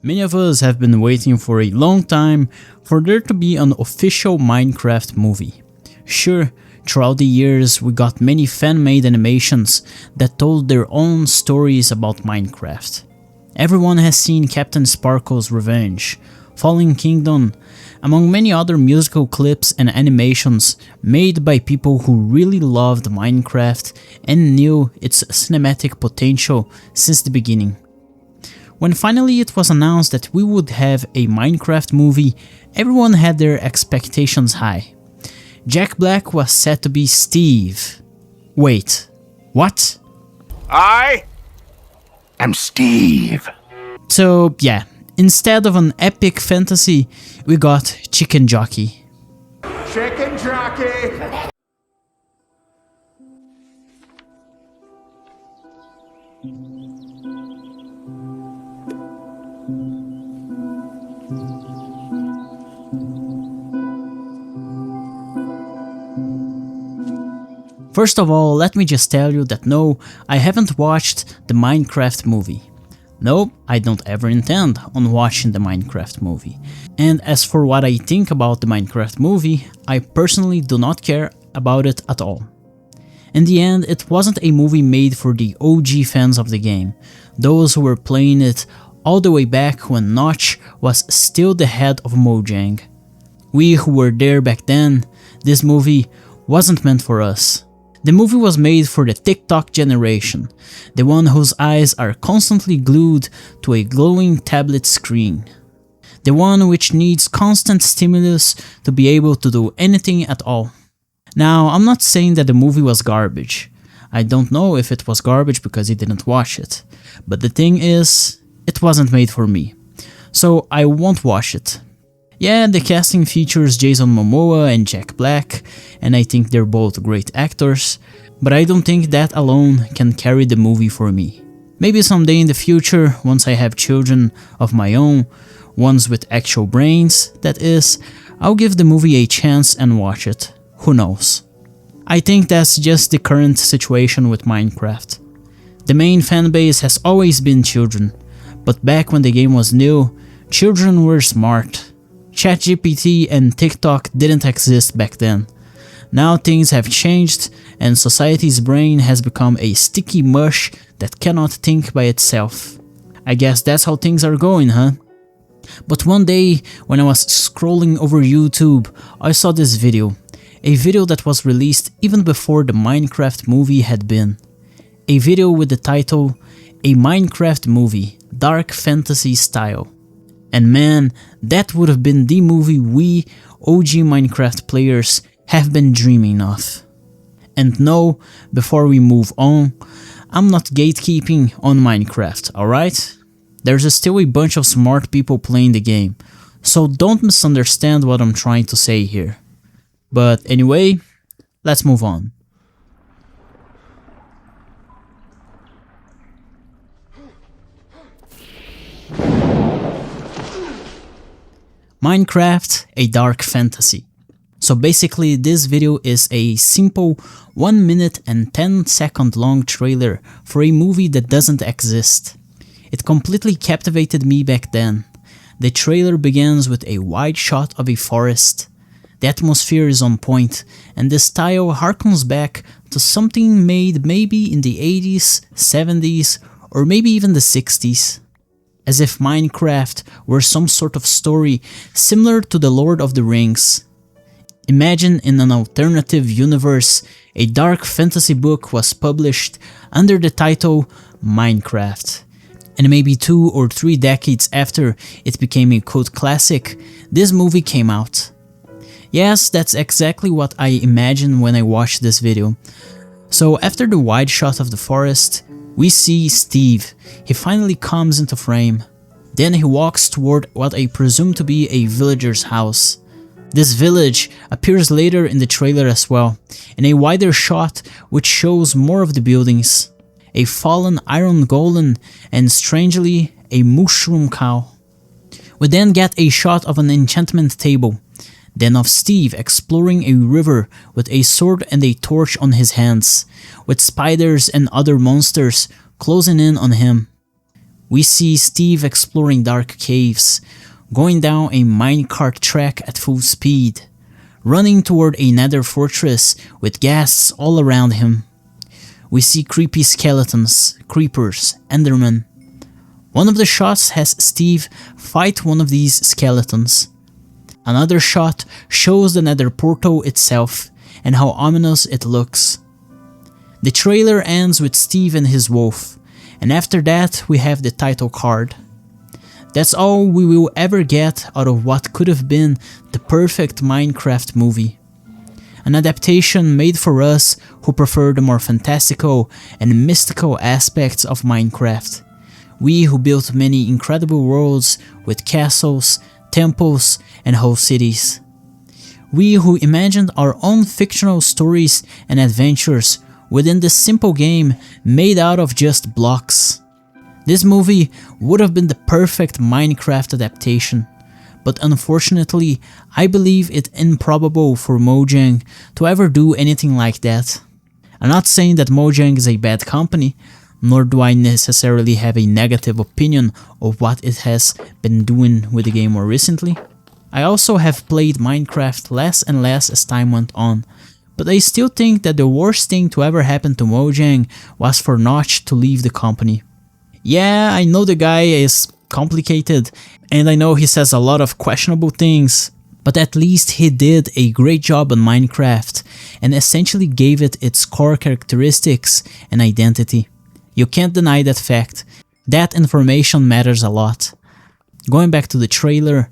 Many of us have been waiting for a long time for there to be an official Minecraft movie. Sure, throughout the years we got many fan-made animations that told their own stories about Minecraft. Everyone has seen Captain Sparkle's Revenge, Fallen Kingdom, among many other musical clips and animations made by people who really loved Minecraft and knew its cinematic potential since the beginning. When finally it was announced that we would have a Minecraft movie, everyone had their expectations high. Jack Black was set to be Steve. Wait, what? I am Steve. So yeah, instead of an epic fantasy, we got Chicken Jockey. Chicken Jockey. First of all, let me just tell you that no, I haven't watched the Minecraft movie. No, I don't ever intend on watching the Minecraft movie. And as for what I think about the Minecraft movie, I personally do not care about it at all. In the end, it wasn't a movie made for the OG fans of the game, those who were playing it all the way back when Notch was still the head of Mojang. We who were there back then, this movie wasn't meant for us. The movie was made for the TikTok generation, the one whose eyes are constantly glued to a glowing tablet screen. The one which needs constant stimulus to be able to do anything at all. Now, I'm not saying that the movie was garbage. I don't know if it was garbage because I didn't watch it. But the thing is, it wasn't made for me. So I won't watch it. Yeah, the casting features Jason Momoa and Jack Black, and I think they're both great actors, but I don't think that alone can carry the movie for me. Maybe someday in the future, once I have children of my own, ones with actual brains, that is, I'll give the movie a chance and watch it. Who knows? I think that's just the current situation with Minecraft. The main fanbase has always been children, but back when the game was new, children were smart. ChatGPT and TikTok didn't exist back then. Now things have changed and society's brain has become a sticky mush that cannot think by itself. I guess that's how things are going, huh? But one day, when I was scrolling over YouTube, I saw this video. A video that was released even before the Minecraft movie had been. A video with the title, A Minecraft Movie, Dark Fantasy Style. And man, that would have been the movie we, OG Minecraft players, have been dreaming of. And no, before we move on, I'm not gatekeeping on Minecraft, alright? There's still a bunch of smart people playing the game, so don't misunderstand what I'm trying to say here. But anyway, let's move on. Minecraft, a dark fantasy. So basically this video is a simple 1 minute and 10-second long trailer for a movie that doesn't exist. It completely captivated me back then. The trailer begins with a wide shot of a forest. The atmosphere is on point, and the style harkens back to something made maybe in the 80s, 70s, or maybe even the 60s. As if Minecraft were some sort of story similar to the Lord of the Rings. Imagine in an alternative universe, a dark fantasy book was published under the title Minecraft. And maybe 2 or 3 decades after it became a cult classic, this movie came out. Yes, that's exactly what I imagined when I watched this video. So after the wide shot of the forest, we see Steve. He finally comes into frame. Then he walks toward what I presume to be a villager's house. This village appears later in the trailer as well, in a wider shot which shows more of the buildings. A fallen iron golem and strangely a mushroom cow. We then get a shot of an enchantment table, then of Steve exploring a river with a sword and a torch on his hands, with spiders and other monsters closing in on him. We see Steve exploring dark caves, going down a minecart track at full speed, running toward a nether fortress with ghasts all around him. We see creepy skeletons, creepers, endermen. One of the shots has Steve fight one of these skeletons. Another shot shows the nether portal itself and how ominous it looks. The trailer ends with Steve and his wolf, and after that we have the title card. That's all we will ever get out of what could have been the perfect Minecraft movie. An adaptation made for us who prefer the more fantastical and mystical aspects of Minecraft. We who built many incredible worlds with castles, temples, and whole cities. We who imagined our own fictional stories and adventures within this simple game made out of just blocks. This movie would have been the perfect Minecraft adaptation, but unfortunately I believe it improbable for Mojang to ever do anything like that. I'm not saying that Mojang is a bad company, nor do I necessarily have a negative opinion of what it has been doing with the game more recently. I also have played Minecraft less and less as time went on, but I still think that the worst thing to ever happen to Mojang was for Notch to leave the company. Yeah, I know the guy is complicated, and I know he says a lot of questionable things, but at least he did a great job on Minecraft and essentially gave it its core characteristics and identity. You can't deny that fact. That information matters a lot. Going back to the trailer,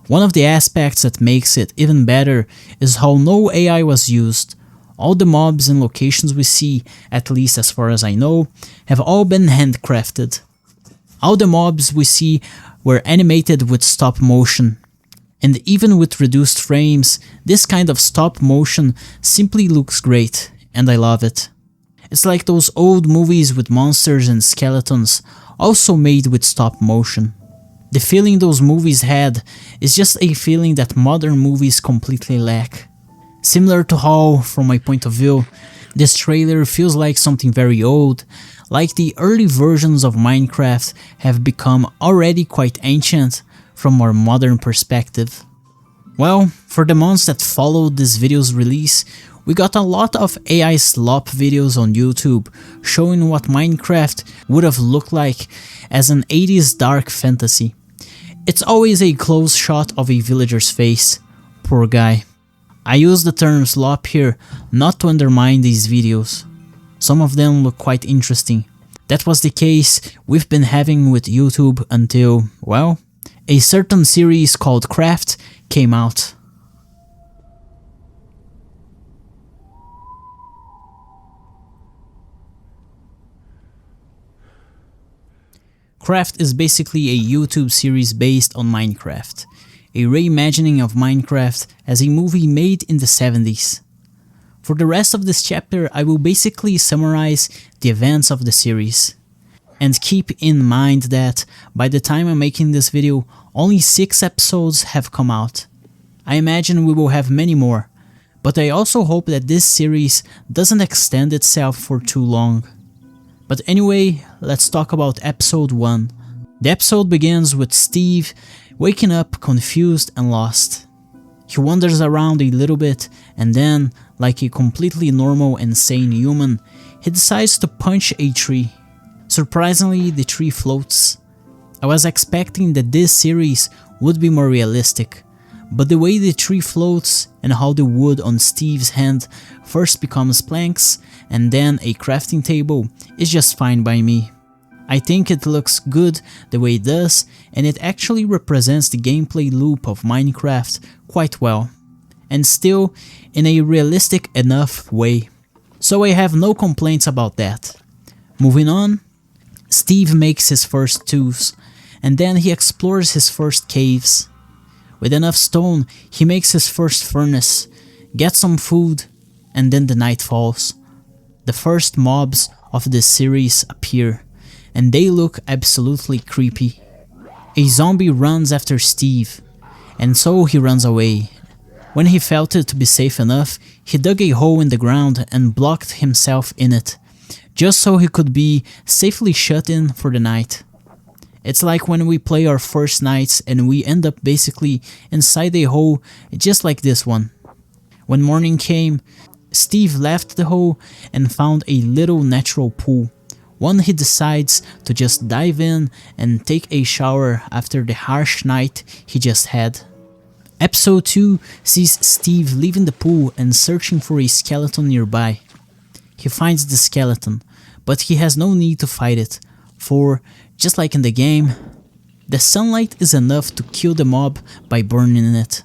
one of the aspects that makes it even better is how no AI was used. All the mobs and locations we see, at least as far as I know, have all been handcrafted. All the mobs we see were animated with stop motion. And even with reduced frames, this kind of stop motion simply looks great, and I love it. It's like those old movies with monsters and skeletons, also made with stop motion. The feeling those movies had is just a feeling that modern movies completely lack. Similar to how, from my point of view, this trailer feels like something very old, like the early versions of Minecraft have become already quite ancient from our modern perspective. Well, for the months that followed this video's release, we got a lot of AI slop videos on YouTube showing what Minecraft would have looked like as an 80s dark fantasy. It's always a close shot of a villager's face. Poor guy. I use the term slop here not to undermine these videos. Some of them look quite interesting. That was the case we've been having with YouTube until, well, a certain series called Craft came out. Craft is basically a YouTube series based on Minecraft, a reimagining of Minecraft as a movie made in the 70s. For the rest of this chapter, I will basically summarize the events of the series. And keep in mind that by the time I'm making this video, only 6 episodes have come out. I imagine we will have many more, but I also hope that this series doesn't extend itself for too long. But anyway, let's talk about episode 1. The episode begins with Steve waking up confused and lost. He wanders around a little bit and then, like a completely normal and sane human, he decides to punch a tree. Surprisingly, the tree floats. I was expecting that this series would be more realistic, but the way the tree floats and how the wood on Steve's hand first becomes planks and then a crafting table is just fine by me. I think it looks good the way it does, and it actually represents the gameplay loop of Minecraft quite well, and still in a realistic enough way. So I have no complaints about that. Moving on, Steve makes his first tools, and then he explores his first caves. With enough stone, he makes his first furnace, gets some food, and then the night falls. The first mobs of this series appear, and they look absolutely creepy. A zombie runs after Steve, and so he runs away. When he felt it to be safe enough, he dug a hole in the ground and blocked himself in it, just so he could be safely shut in for the night. It's like when we play our first nights and we end up basically inside a hole just like this one. When morning came, Steve left the hole and found a little natural pool, one he decides to just dive in and take a shower after the harsh night he just had. Episode 2 sees Steve leaving the pool and searching for a skeleton nearby. He finds the skeleton, but he has no need to fight it, for, just like in the game, the sunlight is enough to kill the mob by burning it.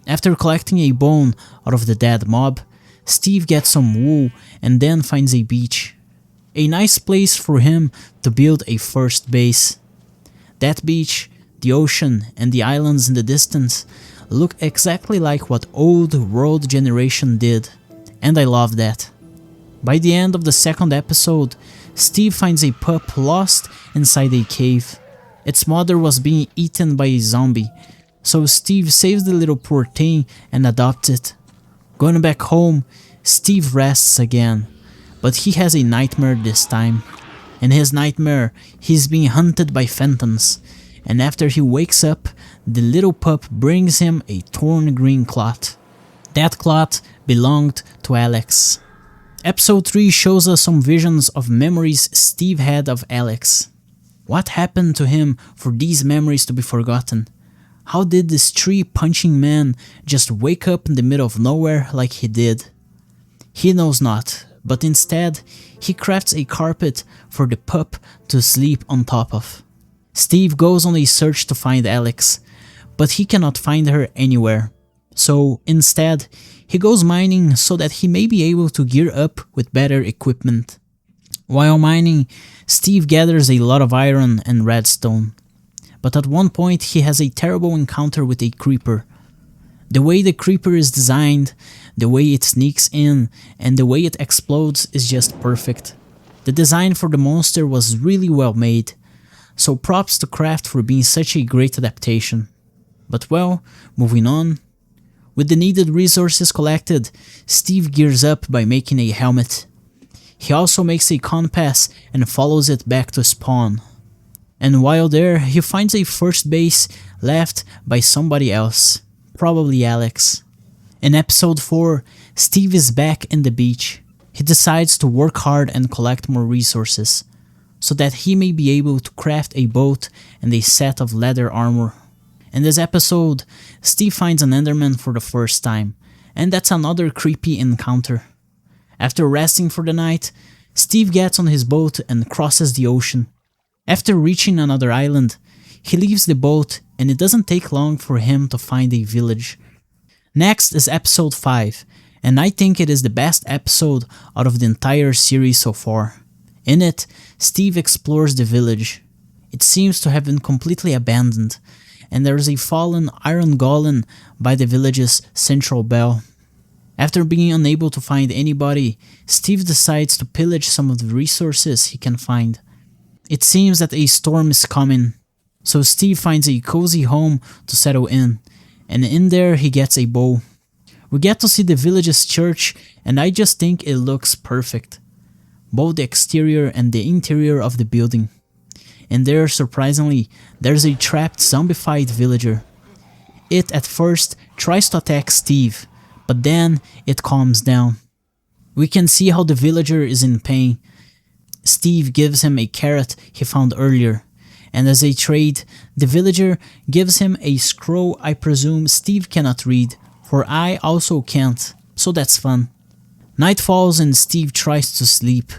After collecting a bone out of the dead mob, Steve gets some wool and then finds a beach. A nice place for him to build a first base. That beach, the ocean, and the islands in the distance look exactly like what old world Generation did, and I love that. By the end of the second episode, Steve finds a pup lost inside a cave. Its mother was being eaten by a zombie, so Steve saves the little poor thing and adopts it. Going back home, Steve rests again, but he has a nightmare this time. In his nightmare, he's being hunted by phantoms, and after he wakes up, the little pup brings him a torn green cloth. That cloth belonged to Alex. Episode 3 shows us some visions of memories Steve had of Alex. What happened to him for these memories to be forgotten? How did this tree-punching man just wake up in the middle of nowhere like he did? He knows not, but instead, he crafts a carpet for the pup to sleep on top of. Steve goes on a search to find Alex, but he cannot find her anywhere. So instead, he goes mining so that he may be able to gear up with better equipment. While mining, Steve gathers a lot of iron and redstone. But at one point he has a terrible encounter with a creeper. The way the creeper is designed, the way it sneaks in, and the way it explodes is just perfect. The design for the monster was really well made, so props to Craft for being such a great adaptation. But well, moving on. With the needed resources collected, Steve gears up by making a helmet. He also makes a compass and follows it back to spawn. And while there, he finds a first base left by somebody else, probably Alex. In episode 4, Steve is back in the beach. He decides to work hard and collect more resources, so that he may be able to craft a boat and a set of leather armor. In this episode, Steve finds an Enderman for the first time, and that's another creepy encounter. After resting for the night, Steve gets on his boat and crosses the ocean. After reaching another island, he leaves the boat and it doesn't take long for him to find a village. Next is episode 5, and I think it is the best episode out of the entire series so far. In it, Steve explores the village. It seems to have been completely abandoned, and there is a fallen iron golem by the village's central bell. After being unable to find anybody, Steve decides to pillage some of the resources he can find. It seems that a storm is coming, so Steve finds a cozy home to settle in, and in there he gets a bow. We get to see the village's church, and I just think it looks perfect. Both the exterior and the interior of the building. And there, surprisingly, there's a trapped zombified villager. It at first tries to attack Steve, but then it calms down. We can see how the villager is in pain. Steve gives him a carrot he found earlier, and as a trade, the villager gives him a scroll I presume Steve cannot read, for I also can't, so that's fun. Night falls and Steve tries to sleep.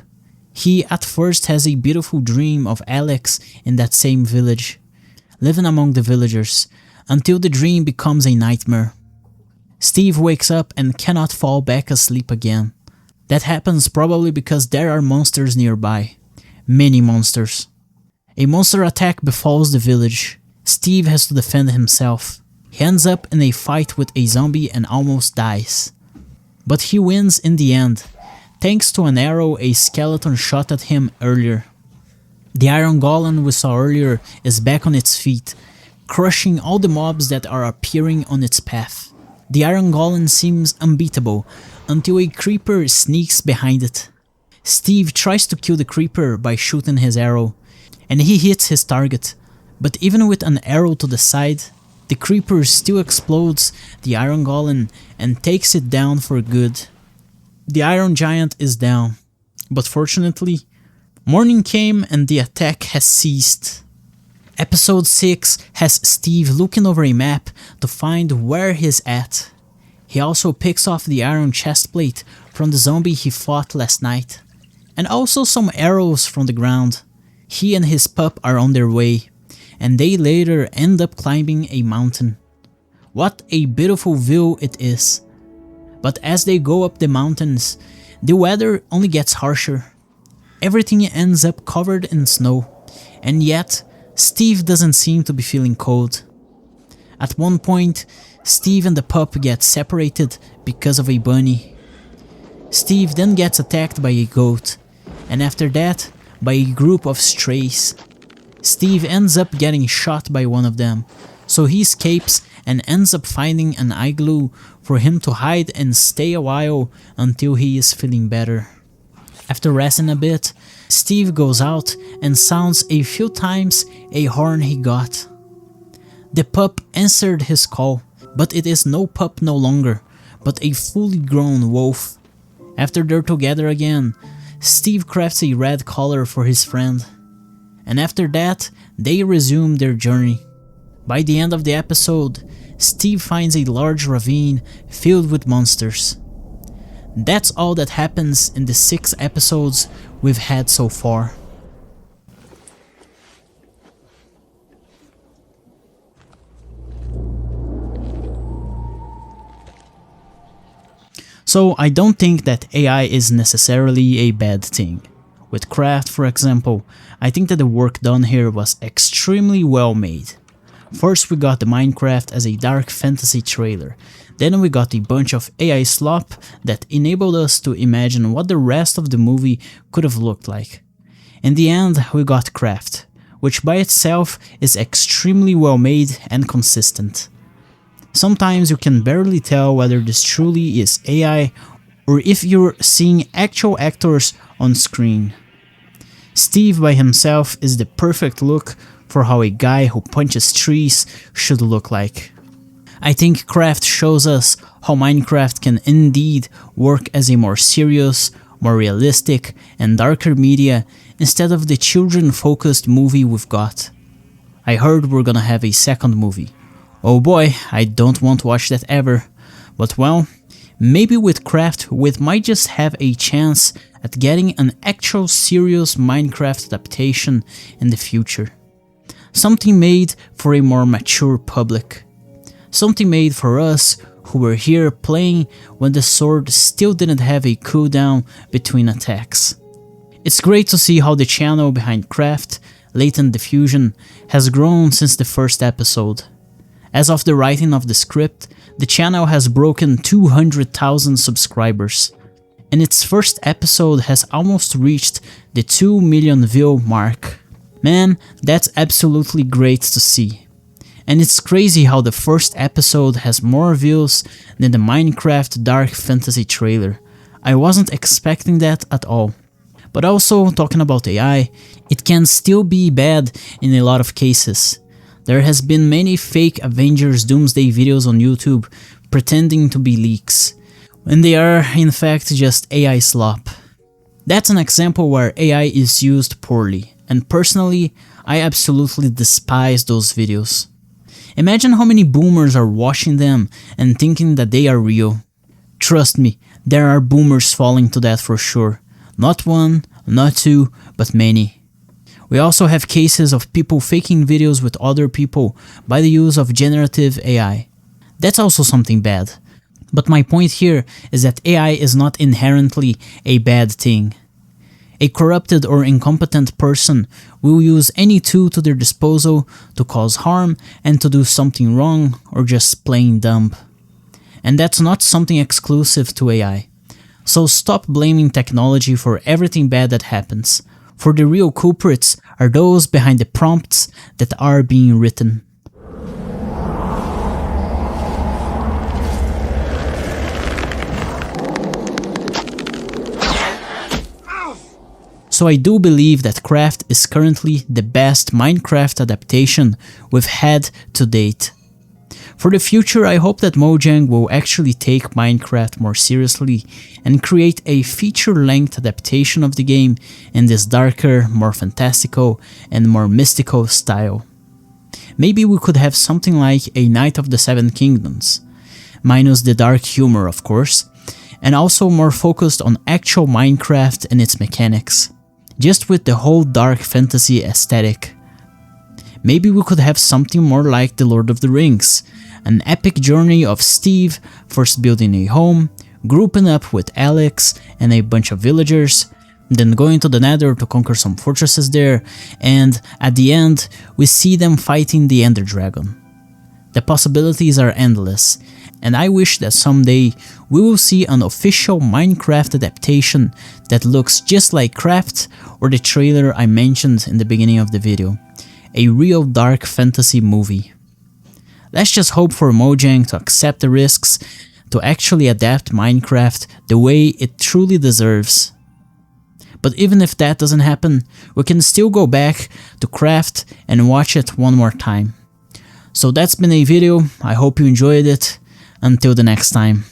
He at first has a beautiful dream of Alex in that same village, living among the villagers, until the dream becomes a nightmare. Steve wakes up and cannot fall back asleep again. That happens probably because there are monsters nearby. Many monsters. A monster attack befalls the village. Steve has to defend himself. He ends up in a fight with a zombie and almost dies. But he wins in the end, thanks to an arrow a skeleton shot at him earlier. The iron golem we saw earlier is back on its feet, crushing all the mobs that are appearing on its path. The iron golem seems unbeatable until a creeper sneaks behind it. Steve tries to kill the creeper by shooting his arrow, and he hits his target, But even with an arrow to the side, the creeper still explodes the iron golem and takes it down for good. The iron giant is down, but fortunately, morning came and the attack has ceased. Episode 6 has Steve looking over a map to find where he's at. He also picks off the iron chestplate from the zombie he fought last night, and also some arrows from the ground. He and his pup are on their way, and they later end up climbing a mountain. What a beautiful view it is. But as they go up the mountains, the weather only gets harsher. Everything ends up covered in snow, and yet Steve doesn't seem to be feeling cold. At one point, Steve and the pup get separated because of a bunny. Steve then gets attacked by a goat, and after that, by a group of strays. Steve ends up getting shot by one of them, so he escapes and ends up finding an igloo for him to hide and stay a while until he is feeling better. After resting a bit, Steve goes out and sounds a few times a horn he got. The pup answered his call, but it is no pup no longer, but a fully grown wolf. After they're together again, Steve crafts a red collar for his friend, and after that, they resume their journey. By the end of the episode, Steve finds a large ravine filled with monsters. That's all that happens in the 6 episodes we've had so far. So I don't think that AI is necessarily a bad thing. With Craft, for example, I think that the work done here was extremely well made. First we got the Minecraft as a dark fantasy trailer, then we got a bunch of AI slop that enabled us to imagine what the rest of the movie could have looked like. In the end we got Craft, which by itself is extremely well made and consistent. Sometimes you can barely tell whether this truly is AI or if you're seeing actual actors on screen. Steve by himself is the perfect look for how a guy who punches trees should look like. I think Craft shows us how Minecraft can indeed work as a more serious, more realistic and darker media instead of the children-focused movie we've got. I heard we're gonna have a second movie. Oh boy, I don't want to watch that ever. But well, maybe with Craft we might just have a chance at getting an actual serious Minecraft adaptation in the future. Something made for a more mature public. Something made for us who were here playing when the sword still didn't have a cooldown between attacks. It's great to see how the channel behind Craft, Latent Diffusion, has grown since the first episode. As of the writing of the script, the channel has broken 200,000 subscribers, and its first episode has almost reached the 2 million view mark. Man, that's absolutely great to see. And it's crazy how the first episode has more views than the Minecraft Dark Fantasy trailer. I wasn't expecting that at all. But also, talking about AI, it can still be bad in a lot of cases. There has been many fake Avengers Doomsday videos on YouTube pretending to be leaks, when they are in fact just AI slop. That's an example where AI is used poorly, and personally, I absolutely despise those videos. Imagine how many boomers are watching them and thinking that they are real. Trust me, there are boomers falling to that for sure. Not one, not two, but many. We also have cases of people faking videos with other people by the use of generative AI. That's also something bad. But my point here is that AI is not inherently a bad thing. A corrupted or incompetent person will use any tool to their disposal to cause harm and to do something wrong or just plain dumb. And that's not something exclusive to AI. So stop blaming technology for everything bad that happens, for the real culprits are those behind the prompts that are being written. So I do believe that Craft is currently the best Minecraft adaptation we've had to date. For the future, I hope that Mojang will actually take Minecraft more seriously and create a feature-length adaptation of the game in this darker, more fantastical, and more mystical style. Maybe we could have something like a Knight of the Seven Kingdoms, minus the dark humor of course, and also more focused on actual Minecraft and its mechanics, just with the whole dark fantasy aesthetic. Maybe we could have something more like The Lord of the Rings, an epic journey of Steve first building a home, grouping up with Alex and a bunch of villagers, then going to the Nether to conquer some fortresses there, and at the end we see them fighting the Ender Dragon. The possibilities are endless, and I wish that someday we will see an official Minecraft adaptation that looks just like Craft or the trailer I mentioned in the beginning of the video. A real dark fantasy movie. Let's just hope for Mojang to accept the risks to actually adapt Minecraft the way it truly deserves. But even if that doesn't happen, we can still go back to Craft and watch it one more time. So that's been a video, I hope you enjoyed it. Until the next time.